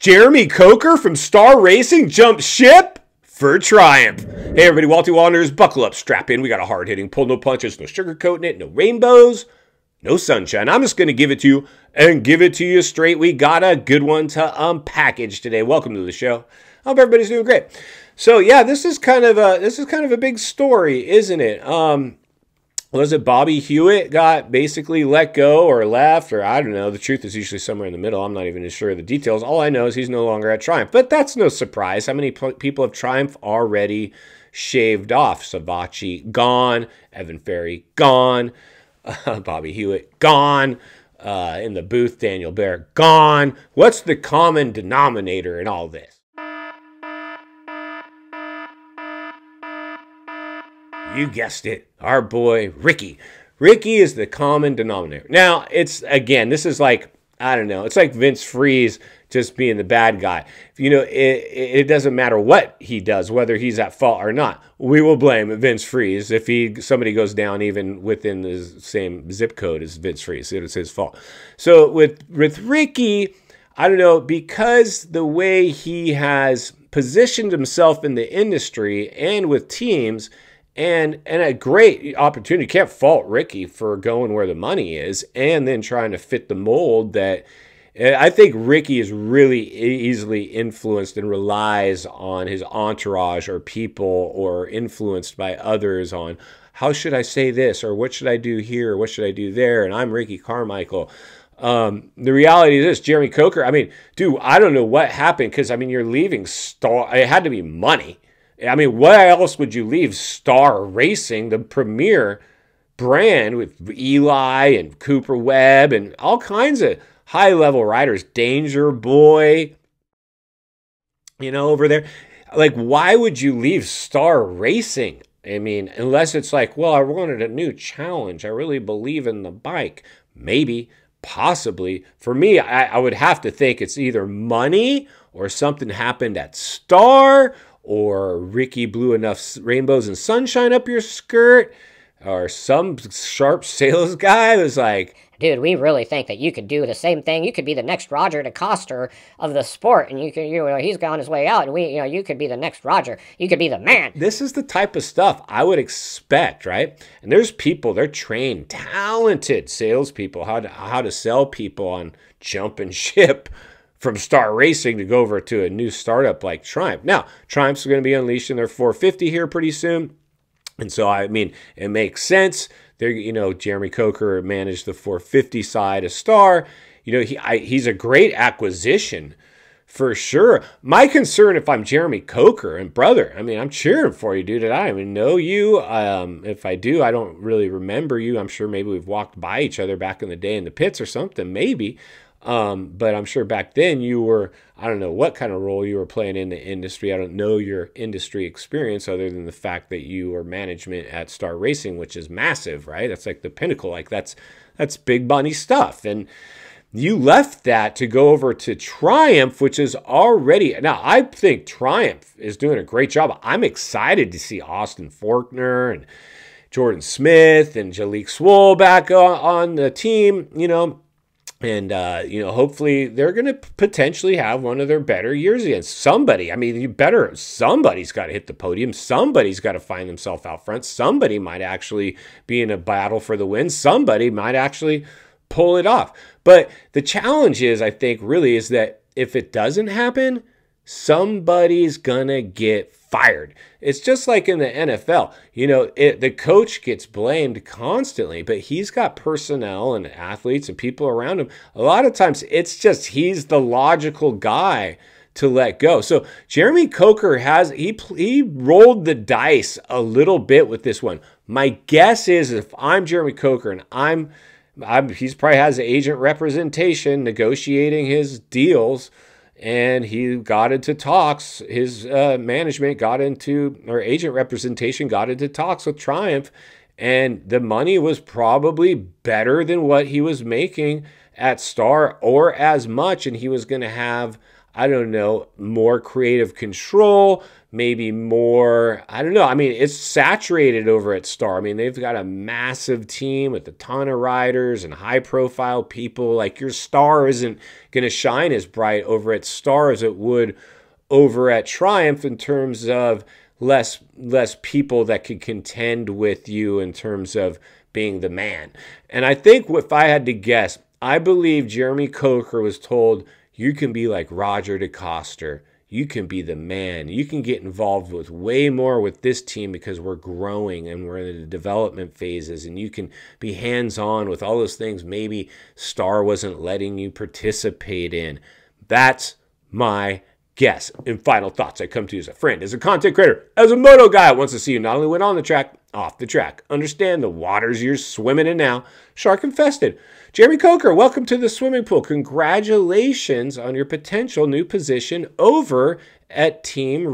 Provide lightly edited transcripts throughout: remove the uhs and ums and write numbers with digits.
Jeremy Coker from Star Racing jumps ship for Triumph. Hey everybody, Walty Wanderers, buckle up, strap in. We got a hard-hitting pull, no punches, no sugarcoating it, no rainbows, no sunshine. I'm just going to give it to you and give it to you straight. We got a good one to unpackage today. Welcome to the show. I hope everybody's doing great. So yeah, this is kind of a big story, isn't it? Was it Bobby Hewitt got basically let go or left, or I don't know. The truth is usually somewhere in the middle. I'm not even sure of the details. All I know is he's no longer at Triumph. But that's no surprise. How many people have Triumph already shaved off? Savatgy gone. Evan Ferry gone. Bobby Hewitt gone. In the booth, Daniel Barrett gone. What's the common denominator in all this? You guessed it, our boy Ricky. Ricky is the common denominator. Now, it's, again, this is like, I don't know, it's like Vince Freeze just being the bad guy. You know, it doesn't matter what he does, whether he's at fault or not. We will blame Vince Freeze if somebody goes down even within the same zip code as Vince Freeze. It's his fault. So with Ricky, I don't know, because the way he has positioned himself in the industry and with teams, and a great opportunity. Can't fault Ricky for going where the money is and then trying to fit the mold that I think Ricky is really easily influenced and relies on his entourage or people or influenced by others on how should I say this or what should I do here or what should I do there. And I'm Ricky Carmichael. The reality is this, Jeremy Coker, I mean, dude, I don't know what happened because, I mean, you're leaving Star. It had to be money. I mean, why else would you leave Star Racing, the premier brand with Eli and Cooper Webb and all kinds of high-level riders, Danger Boy, you know, over there? Like, why would you leave Star Racing? I mean, unless it's like, well, I wanted a new challenge. I really believe in the bike. Maybe, possibly. For me, I would have to think it's either money or something happened at Star, or Ricky blew enough rainbows and sunshine up your skirt, or some sharp sales guy was like, dude, we really think that you could do the same thing. You could be the next Roger DeCoster of the sport, and he's gone his way out, and you could be the next Roger. You could be the man. This is the type of stuff I would expect, right? And there's people, they're trained, talented salespeople, how to sell people on jump and ship from Star Racing to go over to a new startup like Triumph. Now, Triumph's going to be unleashing their 450 here pretty soon. And so, I mean, it makes sense. They're, you know, Jeremy Coker managed the 450 side of Star. You know, he's a great acquisition for sure. My concern, if I'm Jeremy Coker and brother, I mean, I'm cheering for you, dude. I don't even know you. If I do, I don't really remember you. I'm sure maybe we've walked by each other back in the day in the pits or something, maybe. But I'm sure back then you were, I don't know what kind of role you were playing in the industry. I don't know your industry experience other than the fact that you were management at Star Racing, which is massive, right? That's like the pinnacle. Like that's big money stuff. And you left that to go over to Triumph, which is already, now I think Triumph is doing a great job. I'm excited to see Austin Faulkner and Jordan Smith and Jalek Swoll back on the team, you know. And, you know, hopefully they're going to potentially have one of their better years against somebody. I mean, somebody's got to hit the podium. Somebody's got to find themselves out front. Somebody might actually be in a battle for the win. Somebody might actually pull it off. But the challenge is, I think, really is that if it doesn't happen, somebody's going to get fired. It's just like in the NFL. You know, the coach gets blamed constantly, but he's got personnel and athletes and people around him. A lot of times it's just he's the logical guy to let go. So Jeremy Coker he rolled the dice a little bit with this one. My guess is if I'm Jeremy Coker and he's probably has agent representation negotiating his deals, and he got into talks, his management got into, or agent representation got into talks with Triumph, and the money was probably better than what he was making at Star or as much, and he was going to have, I don't know, more creative control, maybe more, I don't know. I mean, it's saturated over at Star. I mean, they've got a massive team with a ton of riders and high profile people. Like, your star isn't going to shine as bright over at Star as it would over at Triumph in terms of less people that could contend with you in terms of being the man. And I think if I had to guess, I believe Jeremy Coker was told, you can be like Roger DeCoster. You can be the man. You can get involved with way more with this team because we're growing and we're in the development phases, and you can be hands-on with all those things maybe Star wasn't letting you participate in. That's my guess. In final thoughts, I come to you as a friend, as a content creator, as a moto guy who wants to see you not only win on the track, off the track. Understand the waters you're swimming in now, shark infested. Jeremy Coker, welcome to the swimming pool. Congratulations on your potential new position over at Team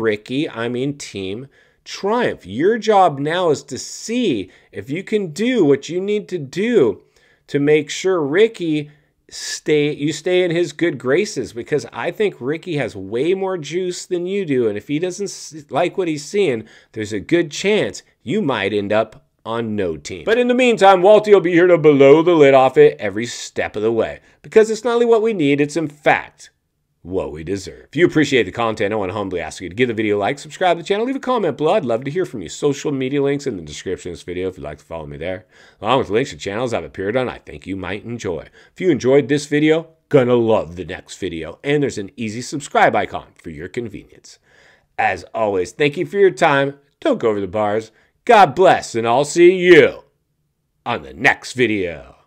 Triumph. Your job now is to see if you can do what you need to do to make sure Ricky you stay in his good graces, because I think Ricky has way more juice than you do, and if he doesn't like what he's seeing, there's a good chance you might end up on no team. But in the meantime, Walty will be here to blow the lid off it every step of the way, because it's not only what we need, it's in fact what we deserve. If you appreciate the content, I want to humbly ask you to give the video a like, subscribe to the channel, leave a comment below. I'd love to hear from you. Social media links in the description of this video if you'd like to follow me there, along with links to channels I've appeared on I think you might enjoy. If you enjoyed this video, gonna love the next video, and there's an easy subscribe icon for your convenience. As always, thank you for your time. Don't go over the bars. God bless, and I'll see you on the next video.